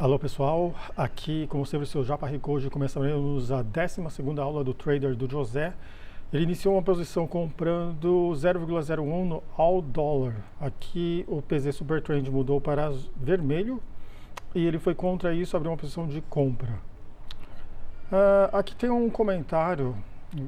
Alô pessoal, aqui como sempre o seu Japa Rico. Hoje começaremos a 12ª aula do trader do José. Ele iniciou uma posição comprando 0,01 no All Dollar. Aqui o PZ Super Trend mudou para vermelho e ele foi contra isso, abriu uma posição de compra. Aqui tem um comentário,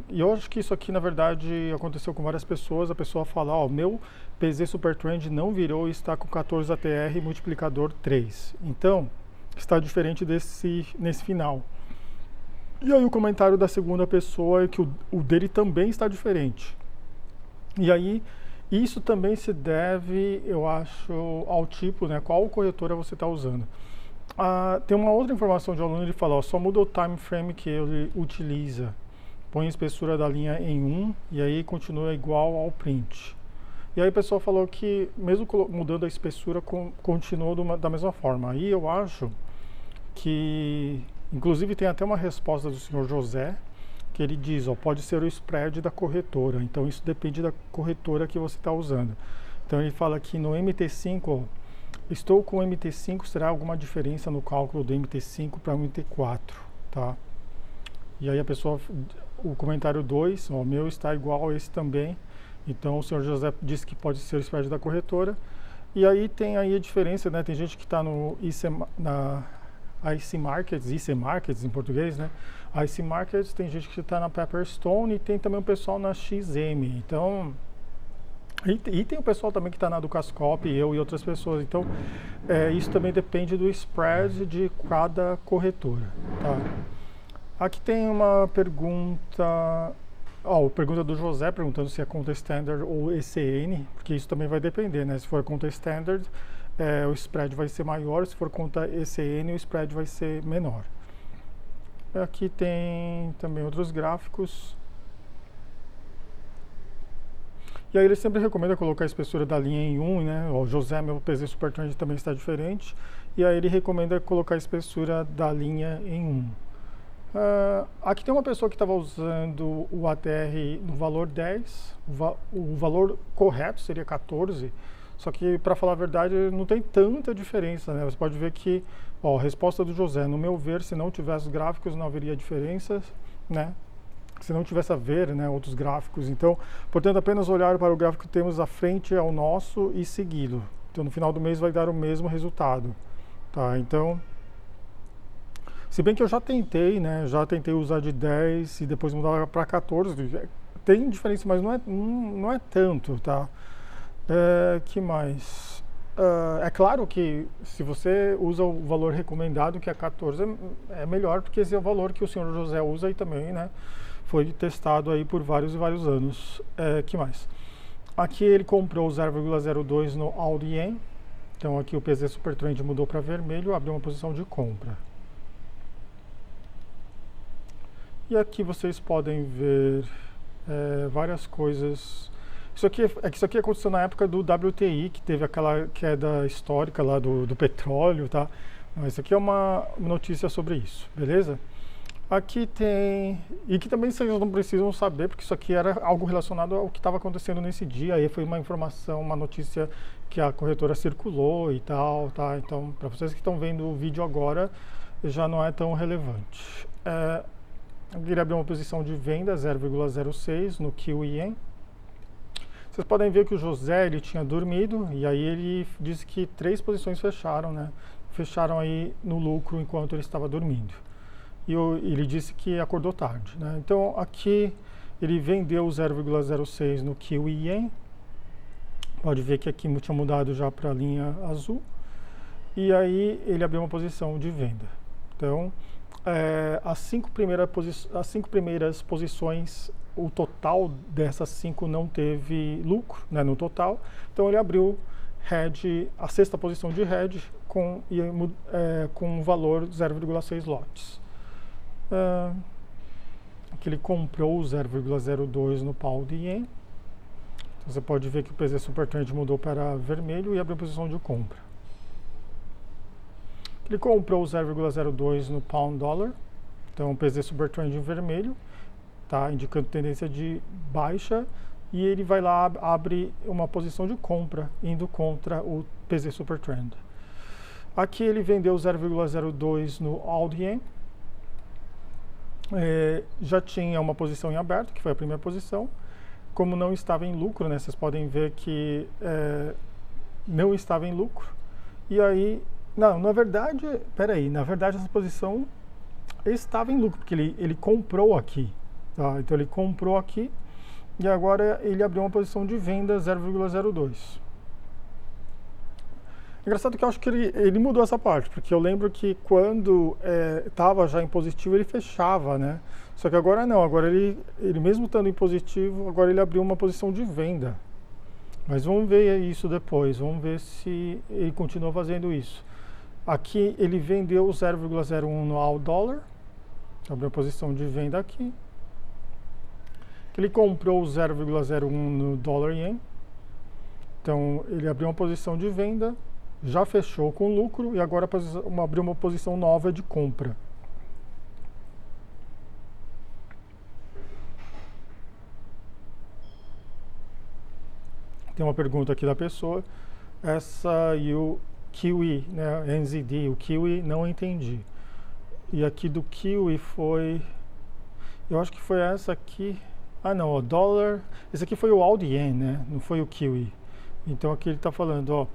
e eu acho que isso aqui na verdade aconteceu com várias pessoas. A pessoa fala, ó, meu PZ Super Trend não virou e está com 14 ATR multiplicador 3. Então, está diferente nesse final. E aí o comentário da segunda pessoa é que o dele também está diferente. E aí, isso também se deve, eu acho, ao tipo, né, qual corretora você está usando. Tem uma outra informação de um aluno, ele fala, ó, só muda o time frame que ele utiliza. Põe a espessura da linha em 1 e aí continua igual ao print. E aí a pessoa falou que mesmo mudando a espessura, continua da mesma forma. Aí eu acho que, inclusive tem até uma resposta do senhor José, que ele diz, ó, pode ser o spread da corretora. Então isso depende da corretora que você está usando. Então ele fala que no MT5, ó, estou com o MT5, será alguma diferença no cálculo do MT5 para o MT4, tá? E aí a pessoa, o comentário 2, ó, o meu está igual a esse também. Então o senhor José disse que pode ser o spread da corretora. E aí tem aí a diferença, né? Tem gente que está no na IC Markets em português, né? IC Markets, tem gente que está na Pepperstone e tem também o pessoal na XM. Então, e tem o pessoal também que está na Dukascop, eu e outras pessoas. Então, isso também depende do spread de cada corretora, tá? Aqui tem uma pergunta, pergunta do José, perguntando se é conta standard ou ECN, porque isso também vai depender, né? Se for conta standard, o spread vai ser maior, se for conta ECN, o spread vai ser menor. Aqui tem também outros gráficos. E aí ele sempre recomenda colocar a espessura da linha em 1, né? O José, meu PZ Super Trend também está diferente. E aí ele recomenda colocar a espessura da linha em 1. Aqui tem uma pessoa que estava usando o ATR no valor 10, o valor correto seria 14, só que, para falar a verdade, não tem tanta diferença, né? Você pode ver que, ó, a resposta do José, no meu ver, se não tivesse gráficos, não haveria diferenças, né? Se não tivesse a ver, né, outros gráficos. Então, portanto, apenas olhar para o gráfico que temos à frente ao nosso e segui-lo. Então, no final do mês vai dar o mesmo resultado, tá? Então, se bem que eu já tentei, né? Já tentei usar de 10 e depois mudar para 14. Tem diferença, mas não é tanto, tá? Que mais? É claro que se você usa o valor recomendado, que é 14, é melhor, porque esse é o valor que o senhor José usa e também, né? Foi testado aí por vários e vários anos. Que mais? Aqui ele comprou 0,02 no Audien. Então aqui o PZ Super Trend mudou para vermelho, abriu uma posição de compra. E aqui vocês podem ver várias coisas. Isso aqui aconteceu na época do WTI, que teve aquela queda histórica lá do petróleo, tá? Isso aqui é uma notícia sobre isso, beleza? Aqui tem, e que também vocês não precisam saber, porque isso aqui era algo relacionado ao que estava acontecendo nesse dia. Aí foi uma informação, uma notícia que a corretora circulou e tal, tá? Então, para vocês que estão vendo o vídeo agora, já não é tão relevante. Eu queria abrir uma posição de venda 0,06 no QIEN. Vocês podem ver que o José, ele tinha dormido e aí ele disse que 3 posições fecharam, né? Fecharam aí no lucro enquanto ele estava dormindo. E ele disse que acordou tarde, né? Então aqui ele vendeu 0,06 no QIEN. Pode ver que aqui tinha mudado já para a linha azul. E aí ele abriu uma posição de venda. Então, as 5 primeiras posições, o total dessas 5 não teve lucro, né, no total. Então ele abriu hedge, a 6ª posição de hedge com um valor 0,6 lotes. Aqui ele comprou 0,02 no Pau de Yen. Então, você pode ver que o PZ Super Trend mudou para vermelho e abriu posição de compra. Ele comprou 0,02 no Pound Dollar, então o PZ Super Trend em vermelho, tá, indicando tendência de baixa, e ele vai lá, abre uma posição de compra, indo contra o PZ Super Trend. Aqui ele vendeu 0,02 no Audien. Já tinha uma posição em aberto, que foi a primeira posição. Como não estava em lucro, né, vocês podem ver que não estava em lucro. E aí, não, na verdade, peraí, na verdade essa posição estava em lucro, porque ele comprou aqui. Tá? Então ele comprou aqui e agora ele abriu uma posição de venda 0,02. Engraçado que eu acho que ele mudou essa parte, porque eu lembro que quando estava já em positivo ele fechava, né? Só que agora não, agora ele mesmo estando em positivo, agora ele abriu uma posição de venda. Mas vamos ver isso depois, vamos ver se ele continua fazendo isso. Aqui ele vendeu 0,01 no All Dollar, abriu a posição de venda aqui. Ele comprou 0,01 no Dollar Yen, então ele abriu uma posição de venda, já fechou com lucro e agora abriu uma posição nova de compra. Tem uma pergunta aqui da pessoa, essa e o Kiwi, né, NZD, o Kiwi não entendi. E aqui do Kiwi foi, eu acho que foi essa aqui, não, o dólar, esse aqui foi o Audien, né, não foi o Kiwi. Então aqui ele está falando, ó,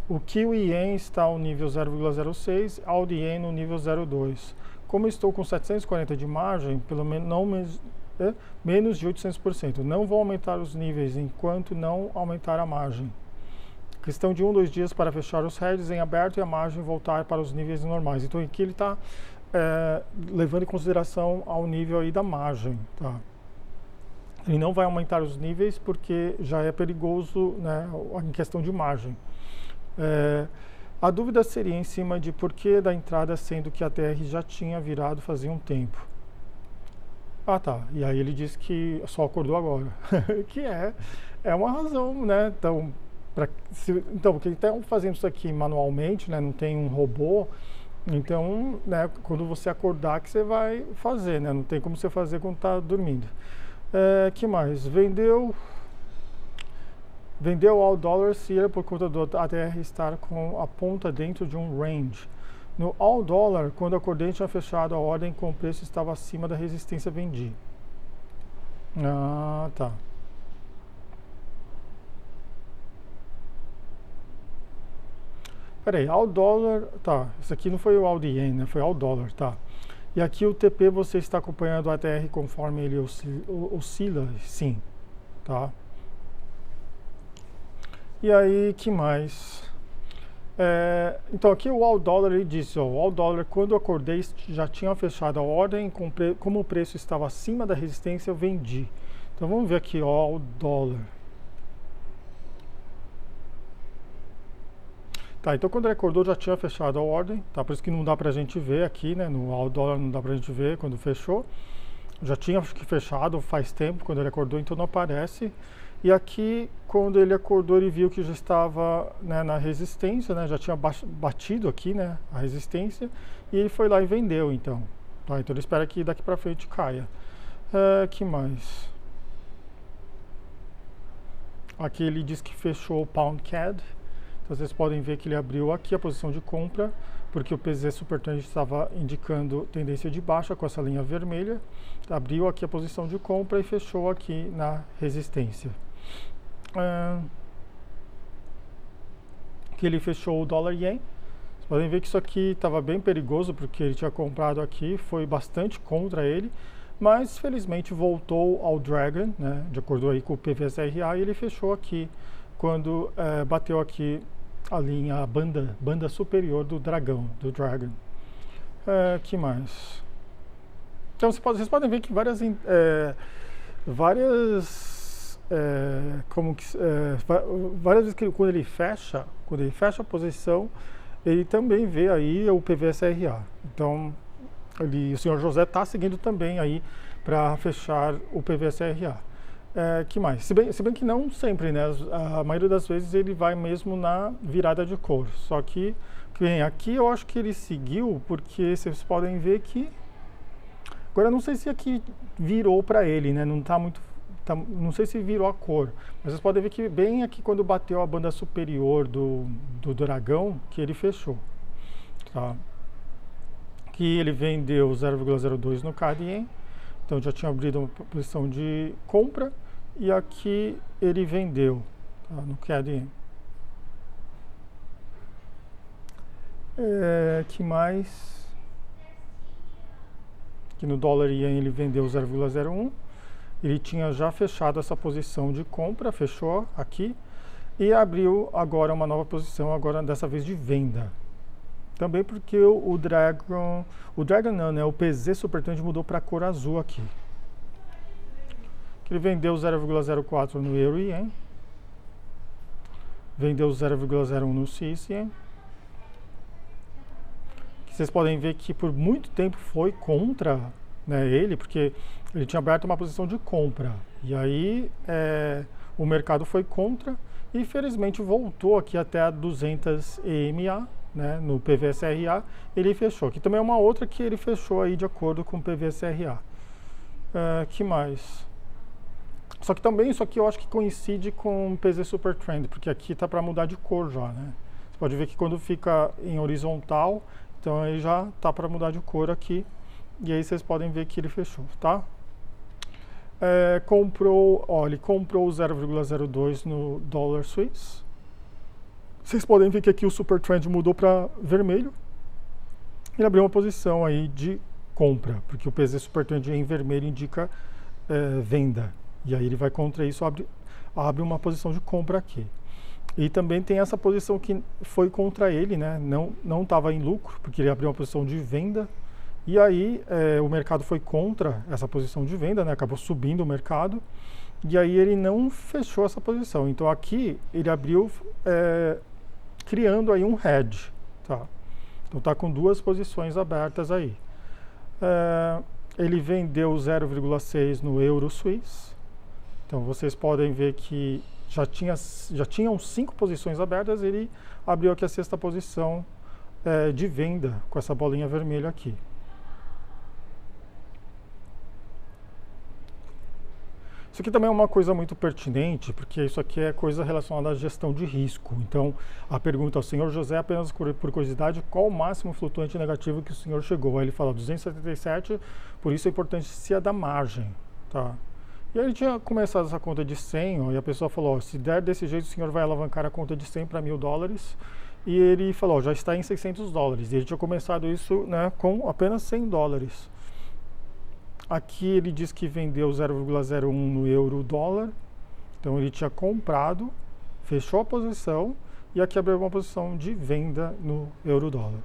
o Kiwi Yen está ao nível 0,06, Audien no nível 0,2. Como estou com 740 de margem, pelo menos não menos de 800%. Não vou aumentar os níveis enquanto não aumentar a margem. Questão de 1-2 dias para fechar os heads em aberto e a margem voltar para os níveis normais. Então aqui ele está levando em consideração ao nível aí da margem. Tá? Ele não vai aumentar os níveis porque já é perigoso, né, em questão de margem. A dúvida seria em cima de por que da entrada, sendo que a TR já tinha virado fazia um tempo. Tá. E aí ele disse que só acordou agora. Que é uma razão, né? Então, porque estão fazendo isso aqui manualmente, né? Não tem um robô. Então, né, quando você acordar que você vai fazer, né? Não tem como você fazer quando está dormindo. Que mais? Vendeu ao dólar Sierra por conta do ATR estar com a ponta dentro de um range. No All Dollar, quando acordei, tinha fechado a ordem com o preço estava acima da resistência, vendi. Tá. Peraí, All Dollar, tá. Isso aqui não foi o Audien, né? Foi All Dollar, tá. E aqui o TP você está acompanhando o ATR conforme ele oscila? Sim, tá. E aí, que mais? Então aqui o All Dollar ele disse, ó, o All Dollar quando eu acordei já tinha fechado a ordem, como o preço estava acima da resistência eu vendi. Então vamos ver aqui, ó, All Dollar. Tá, então quando ele acordou já tinha fechado a ordem, tá, por isso que não dá pra gente ver aqui, né, no All Dollar não dá pra gente ver quando fechou. Já tinha, acho que fechado faz tempo quando ele acordou, então não aparece. E aqui, quando ele acordou, ele viu que já estava, né, na resistência, né, já tinha batido aqui, né, a resistência, e ele foi lá e vendeu, então. Tá, então ele espera que daqui para frente caia. Que mais? Aqui ele diz que fechou o Pound CAD. Então vocês podem ver que ele abriu aqui a posição de compra, porque o PZ Supertrend estava indicando tendência de baixa com essa linha vermelha. Abriu aqui a posição de compra e fechou aqui na resistência. Que ele fechou o dólar yen. Vocês podem ver que isso aqui estava bem perigoso porque ele tinha comprado aqui, foi bastante contra ele, mas felizmente voltou ao Dragon, né, de acordo aí com o PVSRA, e ele fechou aqui quando bateu aqui a linha, a banda superior do dragão, do Dragon. Que mais? Então vocês podem ver que várias vezes que quando ele fecha a posição, ele também vê aí o PVSRA. Então, o senhor José está seguindo também aí para fechar o PVSRA. Que mais? Se bem que não sempre, né? A maioria das vezes ele vai mesmo na virada de cor. Só que aqui eu acho que ele seguiu porque vocês podem ver que agora eu não sei se aqui virou para ele, né? Não está muito. Não sei se virou a cor, mas vocês podem ver que bem aqui quando bateu a banda superior do dragão, que ele fechou. tá? Que ele vendeu 0,02 no CAD Yen, então já tinha abrido uma posição de compra, e aqui ele vendeu, tá? No CAD Yen. Que mais? Que no dólar Yen ele vendeu 0,01. Ele tinha já fechado essa posição de compra, fechou aqui, e abriu agora uma nova posição, agora dessa vez de venda. Também porque o Dragon não, né? O PZ Super Trend mudou para a cor azul aqui. Ele vendeu 0,04 no Euro Yen, vendeu 0,01 no CIS Yen. Vocês podem ver que por muito tempo foi contra, né, ele, porque ele tinha aberto uma posição de compra. E aí o mercado foi contra e infelizmente voltou aqui até a 200 EMA, né, no PVSRA, ele fechou. Aqui também é uma outra que ele fechou aí de acordo com o PVSRA. Que mais? Só que também isso aqui eu acho que coincide com o PZ Super Trend, porque aqui tá para mudar de cor já, né? Você pode ver que quando fica em horizontal, então aí já tá para mudar de cor aqui. E aí vocês podem ver que ele fechou, tá? Ele comprou 0,02 no dólar suíço. Vocês podem ver que aqui o Super Trend mudou para vermelho. Ele abriu uma posição aí de compra, porque o PZ Super Trend em vermelho indica venda. E aí ele vai contra isso, abre uma posição de compra aqui. E também tem essa posição que foi contra ele, né? Não estava em lucro, porque ele abriu uma posição de venda. E aí o mercado foi contra essa posição de venda, né? Acabou subindo o mercado. E aí ele não fechou essa posição. Então aqui ele abriu criando aí um hedge, tá? Então tá com duas posições abertas aí. Ele vendeu 0,6 no euro suíço. Então vocês podem ver que já tinham 5 posições abertas, ele abriu aqui a sexta posição de venda com essa bolinha vermelha aqui. Isso aqui também é uma coisa muito pertinente, porque isso aqui é coisa relacionada à gestão de risco. Então, a pergunta ao senhor José, apenas por curiosidade, qual o máximo flutuante negativo que o senhor chegou? Aí ele fala 277, por isso é importante se da margem, tá? E aí ele tinha começado essa conta de 100, ó, e a pessoa falou, se der desse jeito, o senhor vai alavancar a conta de 100 para $1.000. E ele falou, já está em $600. E ele tinha começado isso, né, com apenas $100. Aqui ele diz que vendeu 0,01 no euro dólar. Então ele tinha comprado, fechou a posição e aqui abriu uma posição de venda no euro dólar.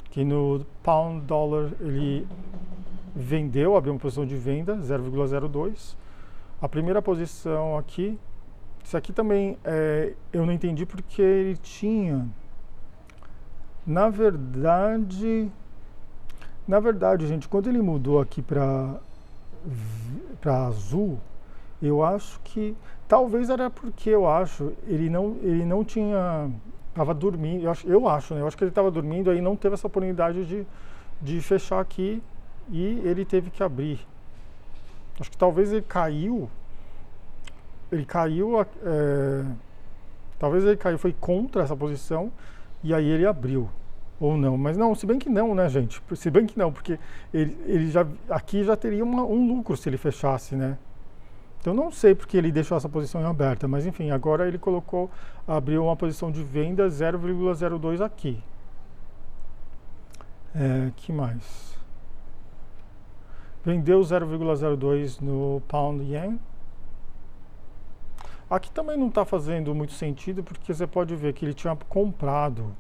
Aqui no pound dólar ele vendeu, abriu uma posição de venda, 0,02. A primeira posição aqui, isso aqui também eu não entendi porque ele tinha, na verdade, gente, quando ele mudou aqui para azul, eu acho que talvez era porque ele não tinha, estava dormindo, eu acho que ele estava dormindo aí não teve essa oportunidade de fechar aqui e ele teve que abrir. Acho que talvez talvez ele caiu, foi contra essa posição e aí ele abriu. Ou não, mas não, se bem que não, né, gente? Se bem que não, porque ele aqui já teria um lucro se ele fechasse, né? Então não sei porque ele deixou essa posição em aberta, mas enfim, agora ele abriu uma posição de venda 0,02 aqui. Que mais? Vendeu 0,02 no pound yen. Aqui também não está fazendo muito sentido, porque você pode ver que ele tinha comprado.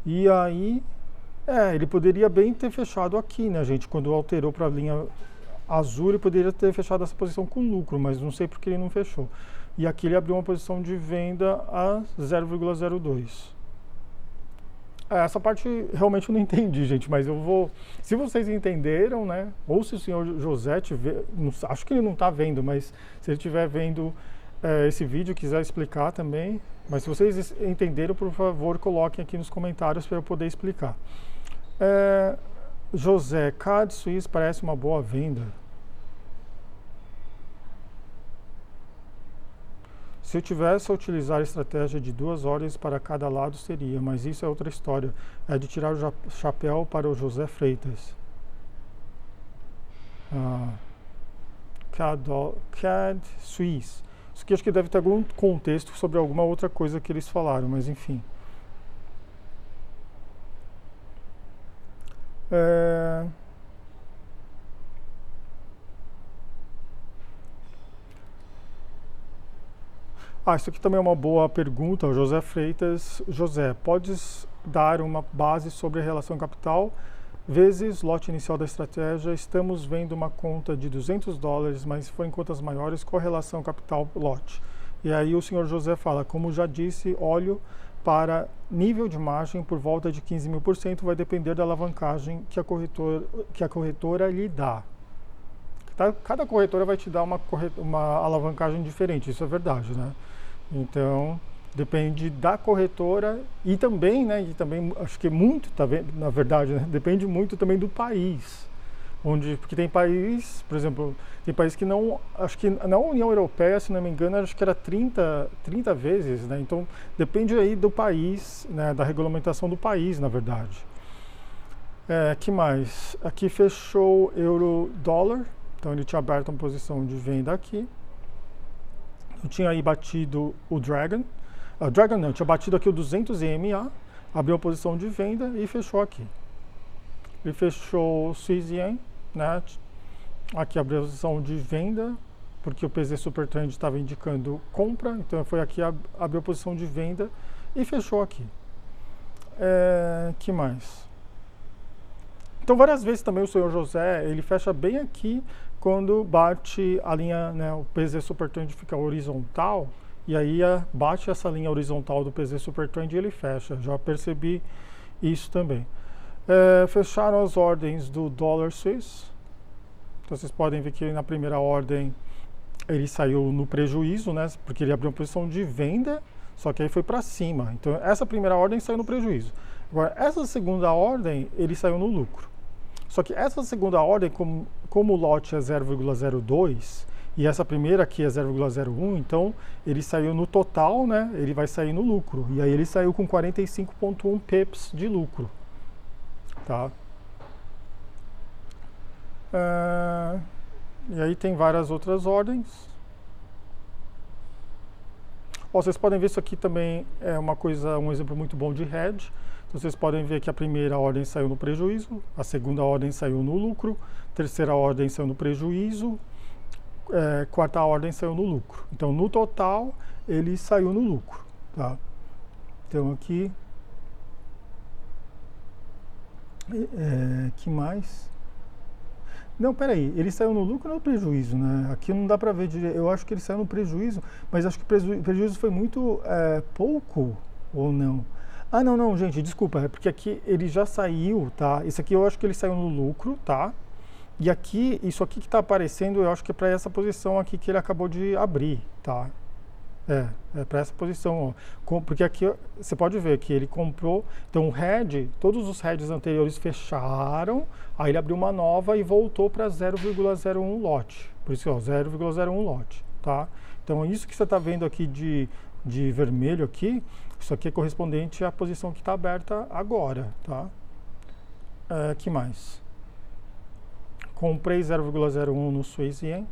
E aí, ele poderia bem ter fechado aqui, né, gente? Quando alterou para a linha azul, ele poderia ter fechado essa posição com lucro, mas não sei porque ele não fechou. E aqui ele abriu uma posição de venda a 0,02. Essa parte realmente eu não entendi, gente, mas eu vou... Se vocês entenderam, né, ou se o senhor José tiver... acho que ele não está vendo, mas se ele estiver vendo esse vídeo, quiser explicar também... Mas se vocês entenderam, por favor, coloquem aqui nos comentários para eu poder explicar. José, CAD Suíço parece uma boa venda. Se eu tivesse a utilizar a estratégia de 2 ordens para cada lado seria, mas isso é outra história. É de tirar o chapéu para o José Freitas. CAD Suisse. Isso aqui acho que deve ter algum contexto sobre alguma outra coisa que eles falaram, mas enfim. Isso aqui também é uma boa pergunta, o José Freitas. José, podes dar uma base sobre a relação capital vezes lote inicial da estratégia? Estamos vendo uma conta de $200, mas se forem contas maiores, correlação capital-lote. E aí o senhor José fala, como já disse, olho para nível de margem por volta de 15.000%, vai depender da alavancagem que a corretora lhe dá. Cada corretora vai te dar uma alavancagem diferente, isso é verdade, né? Então, depende da corretora e também, né, acho que muito, na verdade, né, depende muito também do país. Porque tem país, por exemplo, tem país que não, acho que na União Europeia, se não me engano, acho que era 30 vezes, né? Então, depende aí do país, né, da regulamentação do país, na verdade. Que mais? Aqui fechou euro-dólar, então ele tinha aberto uma posição de venda aqui. Eu tinha aí batido o Dragon. Dragon não, eu tinha batido aqui o 200 EMA, abriu uma posição de venda e fechou aqui. Ele fechou o Swiss Yen, né? Aqui abriu a posição de venda, porque o PZ Super Trend estava indicando compra, então foi aqui, abriu a posição de venda e fechou aqui. Que mais? Então várias vezes também o senhor José, ele fecha bem aqui, quando bate a linha, né, o PZ Super Trend fica horizontal, e aí bate essa linha horizontal do PZ Super Trend e ele fecha. Já percebi isso também. Fecharam as ordens do dólar suíço. Então vocês podem ver que na primeira ordem ele saiu no prejuízo, né, porque ele abriu uma posição de venda, só que aí foi para cima. Então essa primeira ordem saiu no prejuízo. Agora, essa segunda ordem, ele saiu no lucro. Só que essa segunda ordem, como o lote é 0,02 e essa primeira aqui é 0,01, então ele saiu no total, né? Ele vai sair no lucro. E aí ele saiu com 45,1 pips de lucro. Tá? E aí tem várias outras ordens. Vocês podem ver isso aqui também é um exemplo muito bom de hedge. Então, vocês podem ver que a primeira ordem saiu no prejuízo, a segunda ordem saiu no lucro, terceira ordem saiu no prejuízo, quarta ordem saiu no lucro. Então, no total, ele saiu no lucro. Tá? Então, aqui... que mais? Não, peraí, ele saiu no lucro ou no prejuízo, né? Aqui não dá pra ver direito. Eu acho que ele saiu no prejuízo, mas acho que o prejuízo foi muito pouco, ou não? Não, gente, desculpa, é porque aqui ele já saiu, tá? Esse aqui eu acho que ele saiu no lucro, tá? E aqui, isso aqui que tá aparecendo, eu acho que é para essa posição aqui que ele acabou de abrir, tá? É para essa posição, ó. Porque aqui você pode ver que ele comprou, então o hedge, todos os hedges anteriores fecharam, aí ele abriu uma nova e voltou para 0,01 lote. Por isso, ó, 0,01 lote, tá? Então isso que você está vendo aqui de vermelho aqui, isso aqui é correspondente à posição que está aberta agora, tá? Que mais? Comprei 0,01 no Swiss Yen,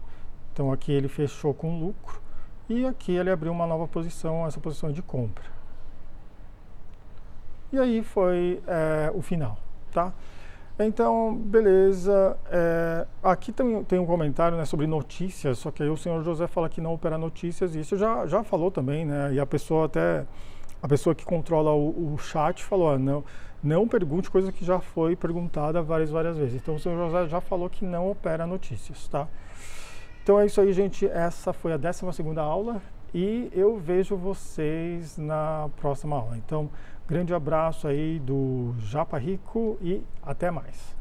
então aqui ele fechou com lucro e aqui ele abriu uma nova posição, essa posição de compra. E aí foi o final, tá? Então, beleza. Aqui tem um comentário, né, sobre notícias, só que aí o senhor José fala que não opera notícias, e isso já falou também, né? E a pessoa que controla o chat falou, não pergunte coisa que já foi perguntada várias vezes. Então o senhor José já falou que não opera notícias, tá? Então é isso aí, gente. Essa foi a 12ª aula e eu vejo vocês na próxima aula. Então, grande abraço aí do Japa Rico e até mais.